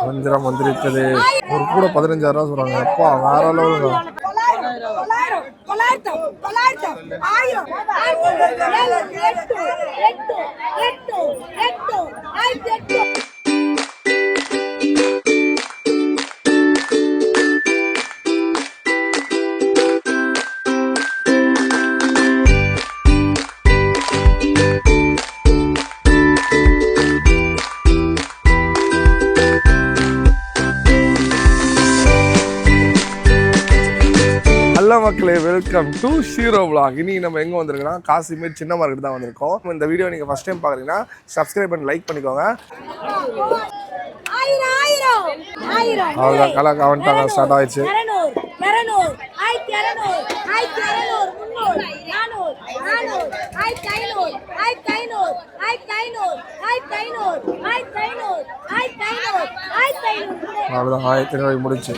வஞ்சிரம் வந்துருக்குது. ஒரு கூட 15,000 ரூபா சொல்றாங்க. அப்பா வேற லெவலுங்க. ஹலோ மக்களே, வெல்கம் டு ஷீரோ vlog. இன்னைக்கு நம்ம எங்கே வந்திருக்கோம்னா காசிமேட் சின்ன மார்க்கெட் தான் வந்திருக்கோம். இந்த வீடியோ நீங்கள் ஃபஸ்ட் டைம் பார்க்குறீங்கன்னா சப்ஸ்கிரைப் பண்ணி லைக் பண்ணிக்கோங்க. அவ்வளோதான், கலக்க வந்துட்டாங்க, ஸ்டார்ட் ஆயிடுச்சு. அவ்வளோதான், 1500 முடிச்சு.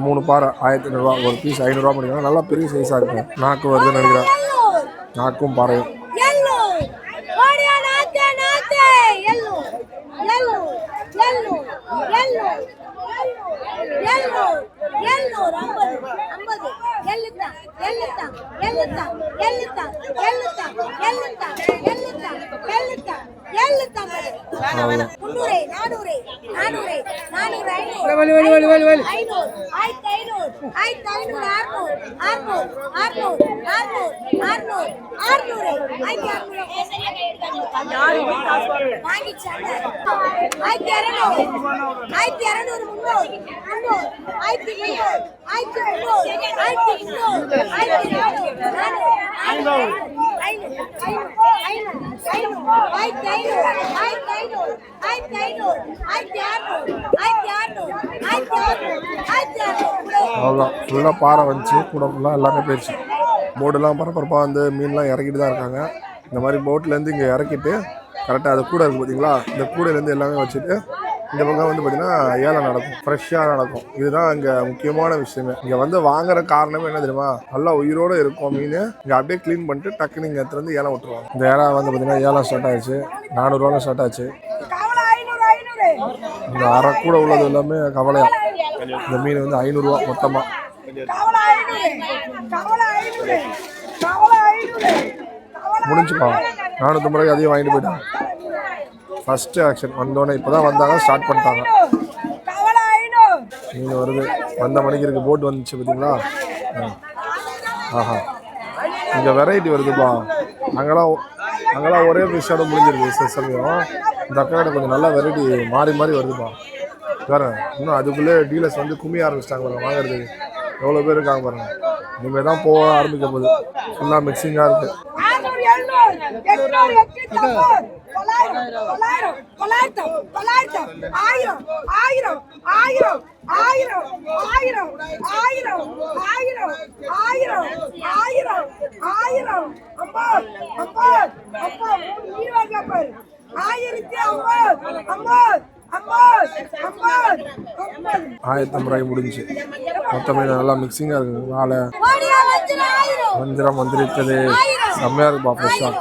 3 பாறை 1500 ஒரு பீஸ் 500 முடியும். நல்லா பெரிய சைஸாக இருக்கும். நாக்கு வருதுன்னு நினைக்கிறேன். நாக்கும் பாறையும் அவ்வளோதான். ஃபுல்லாக பாறை வந்துச்சு. கூட ஃபுல்லாக எல்லாமே போயிடுச்சு. போட்டெல்லாம் பரபரப்பாக வந்து மீன்லாம் இறக்கிட்டு தான் இருக்காங்க. இந்த மாதிரி போட்லேருந்து இங்கே இறக்கிட்டு கரெக்டாக அது கூட இருக்குது பார்த்தீங்களா, இந்த கூடையிலேருந்து எல்லாமே வச்சுட்டு இந்த பக்கம் வந்து பார்த்திங்கன்னா ஏலம் நடக்கும். ஃப்ரெஷ்ஷாக நடக்கும். இதுதான் இங்கே முக்கியமான விஷயமே. இங்கே வந்து வாங்குற காரணமே என்ன தெரியுமா, நல்லா உயிரோடு இருக்கும் மீன். இங்கே அப்படியே க்ளீன் பண்ணிட்டு டக்குன்னு இங்கே எடுத்துருந்து ஏலம் விட்டுருவாங்க. இந்த ஏலம் வந்து பார்த்திங்கன்னா ஏலம் ஸ்டார்ட் ஆயிடுச்சு. 400 ரூபாய் ஸ்டார்ட் ஆச்சு. இந்த அரை கூட உள்ளது எல்லாமே கவலையா. இந்த மீன் வந்து 500 ரூபா மொத்தமாக முடிஞ்சுப்பா. 450 ரூபாய்க்கு அதையும் வாங்கிட்டு போயிட்டாங்க. ஃபஸ்ட்டு ஆக்ஷன் வந்தோடனே இப்போ தான் வந்தாங்க, ஸ்டார்ட் பண்ணிட்டாங்க. மீன் வருது. வந்த மணிக்கு இருக்குது. போட் வந்துச்சு பார்த்தீங்களா. ஆஹா, இங்கே வெரைட்டி வருதுப்பா. அங்கெல்லாம் ஒரே ஃபிஷ்ஷோட முடிஞ்சிருக்கு சமயம். இந்த அக்காட்ட கொஞ்சம் நல்லா வெரைட்டி மாறி மாறி வருதுப்பா. வேறு இன்னும் அதுக்குள்ளே டீலர்ஸ் வந்து கும்மி ஆரம்பிச்சிட்டாங்க பாருங்க வாங்குறதுக்கு. எவ்வளோ பேர் இருக்காங்க பாருங்க. இனிமேல் தான் போக ஆரம்பிக்க போகுது. ஃபுல்லாக மிக்சிங்காக இருக்குது. ரூபாய் முடிஞ்சு. மொத்தமே நல்லா மிக்சிங்காக இருக்குது. வாழை வஞ்சிரம் வந்துருக்குது. செம்மையாக இருக்குப்பா. ஃப்ரெஷ்ஷாக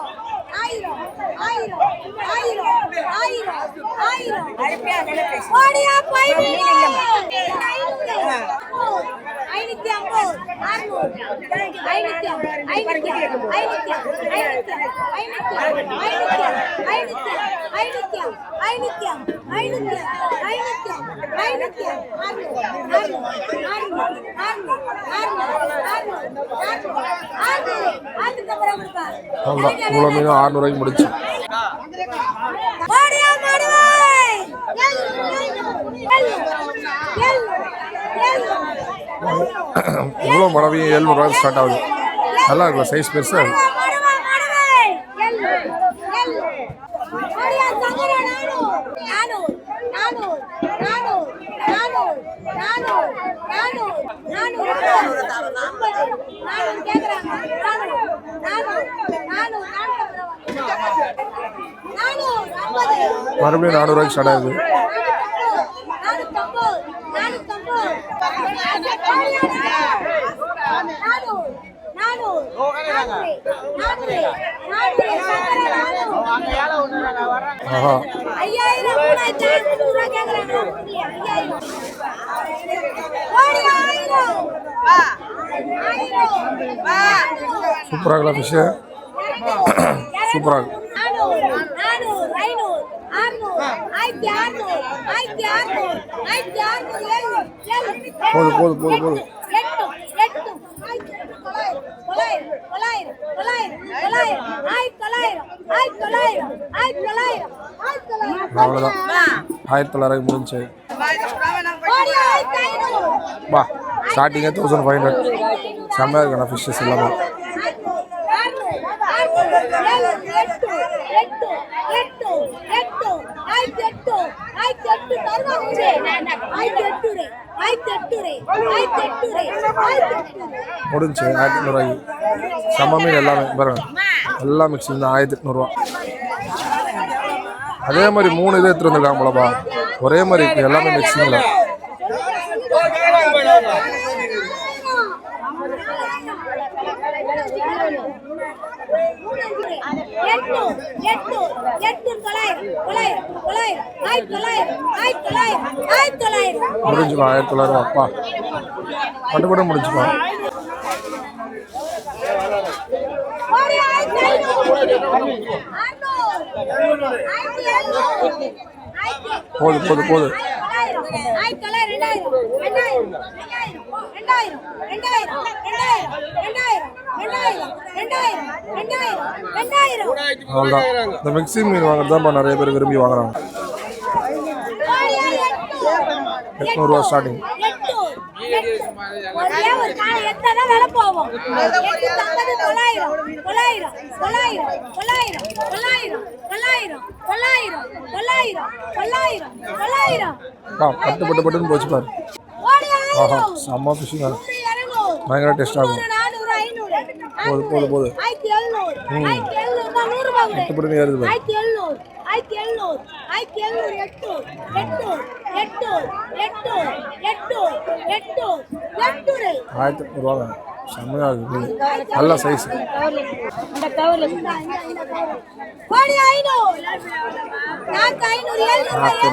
இவ்வளோ மீனும் 600 ரூபாய்க்கு முடிச்சு. இவ்வளோ மடவையும் 700 ரூபாய்க்கு ஸ்டார்ட் ஆகுது. நல்லா இருக்குல்ல, சைஸ் பெருசாக இருக்கு. மறுபடியும் 400 ரூபாய்க்கு ஸ்டார்ட் ஆகுது. ஆஹா சூப்பராக ஃபிஷ்ஷு சூப்பராக போதும் போதும் போதும் போதும் அவ்வளோதான் 1900 முடிஞ்சு வா ஸ்டார்டிங்கே 1500 செம்மையாக இருக்கணும் ஃபிஷ்ஷஸ் எல்லாமே முடிஞ்சு 1800 செம்ம மீன் எல்லாமே பாருங்க எல்லாம் மிக்சிங் தான் 1800 அதே மாதிரி 3 இது எடுத்துட்டு வந்துருக்காங்க போலப்பா ஒரே மாதிரி எல்லாமே மிக்சிங்கில் முடிஞ்சுப்பா 1900 அப்பா மட்டும் முடிஞ்சுப்பா போதும் போதும் போதும் அவ்வளோதான் இந்த மிக்சி மீன் வாங்குறது தான் நிறைய பேர் விரும்பி வாங்குறாங்க 800 ஸ்டார்டிங் பட்டு பட்டு பட்டுன்னு போச்சு பாரு ஆஹா செம்ம ஃபிஷ்ஷிங் பயங்கர டேஸ்ட் ஆகும் போதும் போதும் போதும் பட்டு பட்டுன்னு ஏறுது பாரு 1800 செம்மையாக இருக்குது நல்ல சைஸ்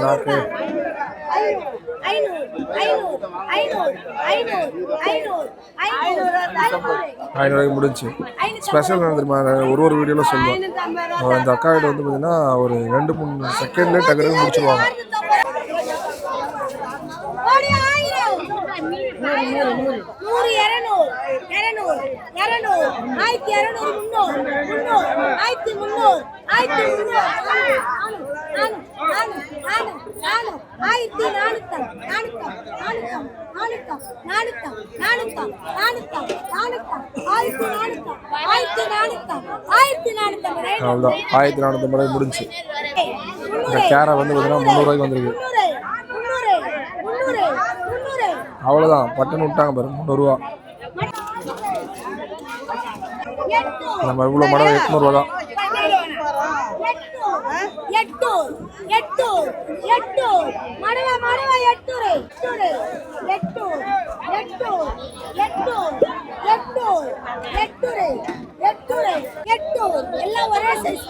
நாக்கு 500 முடிஞ்சு ஸ்பெஷல் தெரியுமா ஒரு வீடியோவில் சொல்லுவேன் அந்த அக்கா கிட்ட வந்து பார்த்தீங்கன்னா ஒரு 2-3 செகண்ட்லேயே டக்குனு முடிச்சிருவாங்க 1400 முடிஞ்சு இந்த கேரை வந்து பார்த்தீங்கன்னா 300 வந்திருக்கு அவ்வளோதான் பட்டுன்னு விட்டாங்க பாரு 300 நம்ம இவ்வளோ மடம் 800 தான் எல்லாம் ஒரே சைஸ்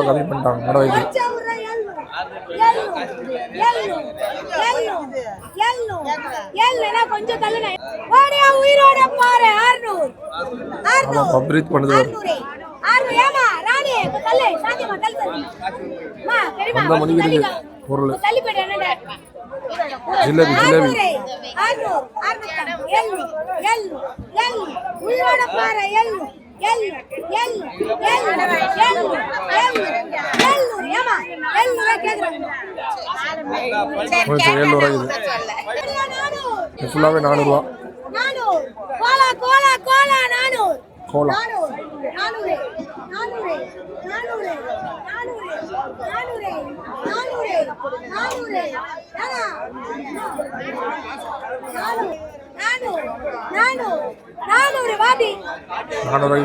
கம்மி பண்ணிட்டாங்க மடவைக்கு கொஞ்சம் தள்ளுங்க உயிரோட பாரு 600 பிரீத் பண்ணுது பொருள் ஜிலேபி ஜிலேபி உயிரோட பாரு ஃபுல்லாவே 400 கோலா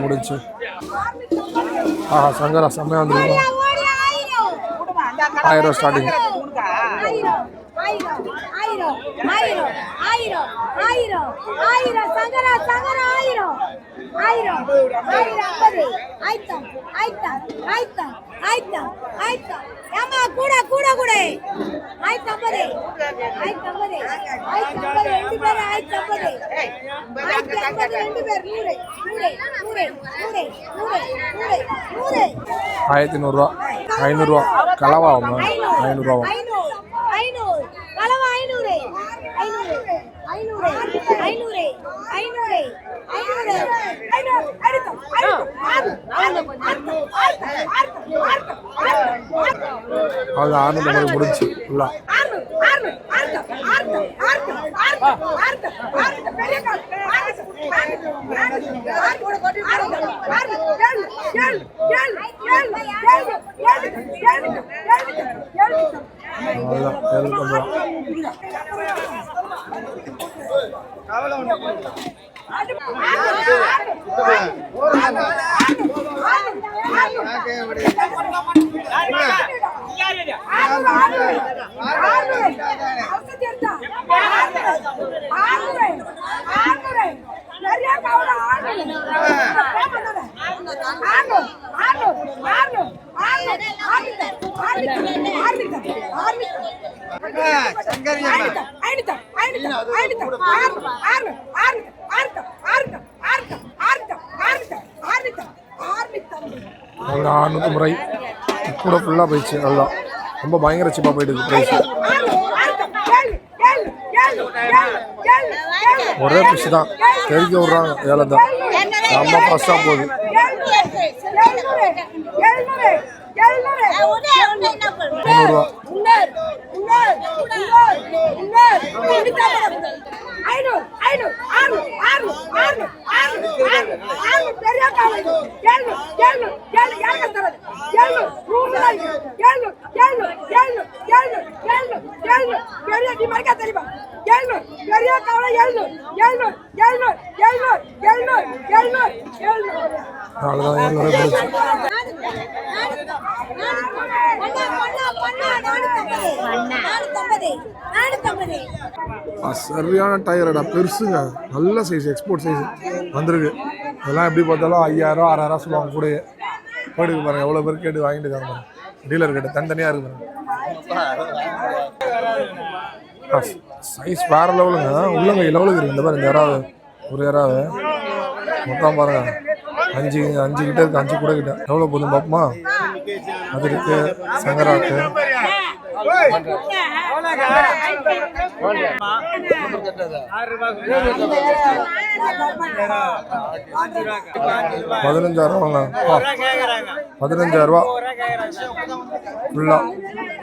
முடிச்சு ஆஹா சங்கரா செம்மையா வந்துருக்கோம் 1000 ஸ்டார்டிங் ஆயிரம் ஆயிரம் ஆயிரம் ஆயிரம் ஆயிரம் ஆயிரம் ஆயிரம் சங்கரா சங்கரா ஆயிரம் ஆயிரம் ஆயிரம் 50 ஆயிரம் ஆயிரம் ஆயிரம் ஆயிரம் ஆயிரம் ஏமா கூட கூட கூட ஆயிரம் 50 ஆயிரம் 50 ஆயிரம் 50 ரெண்டு பேர் ஆயிரம் 50 ஆயிரம் 50 ரெண்டு பேர் 100 100 100 100 100 1100 500 கலவா 500 ஐநூறு கலவா 500 500 500 500 500 500 அடித்தோம் அது 600 முடிஞ்சு ஃபுல்லா அவ்வளோதான் 600 முறை கூட ஃபுல்லாக போயிடுச்சு. அதுதான் ரொம்ப பயங்கர சீப்பாக போயிடுது ப்ரைஸ். ஒரே ஃபிஷ் தான் தெரிக்க விட்றாங்க ஏழை தான் ரொம்ப கஷ்டம் போகுது. 300 அவ்வளோதான் 700 போயிடுச்சு. சரியான டயர்டா பெருசுங்க, நல்ல சைஸ் எக்ஸ்போர்ட் சைஸ் வந்திருக்கு. இதெல்லாம் எப்படி பார்த்தாலும் 5000 6000 சொல்லுவாங்க. கூட போயிட்டு பாருங்க எவ்வளோ பேர் கேட்டு வாங்கிட்டு இருக்காங்க. டீலர் கிட்ட தனித்தனியாக இருக்கு சைஸ் வேற லெவலுங்க. உள்ளங்கை லெவலுக்கு இருக்கு. இந்த மாதிரி இந்த இறாவு ஒரு இறாவு மொத்தம் பாருங்க 5 கிட்ட இருக்கு. 5 கூட கிட்ட எவ்வளோ போதும் பார்ப்போமா? அது இருக்கு சங்கராக்கு. $15,000 $15,000 ஃபுல்லா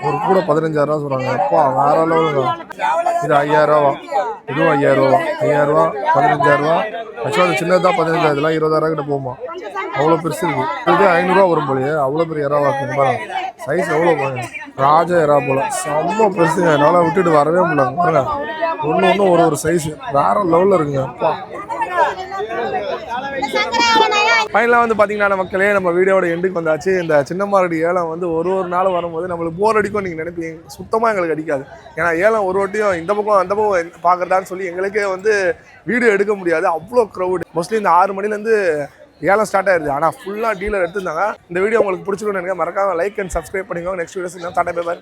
ஒரு கூட $15,000 சொல்றாங்க. அப்பா வேற லெவலுங்க. இது $5,000, இதுவும் $5,000, $15,000. ஆக்சுவலாக சின்னதான் 15,000, இதெல்லாம் 20,000 கிட்ட போகுமா? அவ்வளோ பெருசு இருக்கு. இது $500 வரும் போலயே. அவ்வளோ பெரிய இறாவா இருக்குங்க பாருங்க. சைஸ் எவ்வளோ பாருங்க. ராஜ இறா போல செம்ம பெருசுங்க. என்னால் விட்டுட்டு வரவே முடியல பாருங்க. ஒன்று ஒரு சைஸ் வேற லெவலில் இருக்குங்க. அப்பா ஃபைனலாக வந்து பார்த்தீங்கன்னா மக்களே நம்ம வீடியோட எண்டுக்கு வந்தாச்சு. இந்த சின்னமாரடி ஏலம் வந்து ஒரு நாள் வரும்போது நம்மளுக்கு போர் அடிக்கும் நீங்கள் நினைப்பீங்க. சுத்தமாக எங்களுக்கு அடிக்காது. ஏன்னா ஏலம் ஒரு வாட்டியும் இந்த பக்கம் அந்த பக்கம் பார்க்குறதான்னு சொல்லி எங்களுக்கே வந்து வீடியோ எடுக்க முடியாது. அவ்வளோ க்ரௌடு. மோஸ்ட்லி இந்த 6 மணிலேருந்து ஏலம் ஸ்டார்ட் ஆயிருது. ஆனால் ஃபுல்லாக டீலர் எடுத்துருந்தாங்க. இந்த வீடியோ உங்களுக்கு பிடிச்சிருக்குன்னு நினைக்கிறேன். மறக்காம லைக் அண்ட் சப்ஸ்கிரைப் பண்ணிக்கோங்க. நெக்ஸ்ட் வீடியோஸ் டாடா பை பை.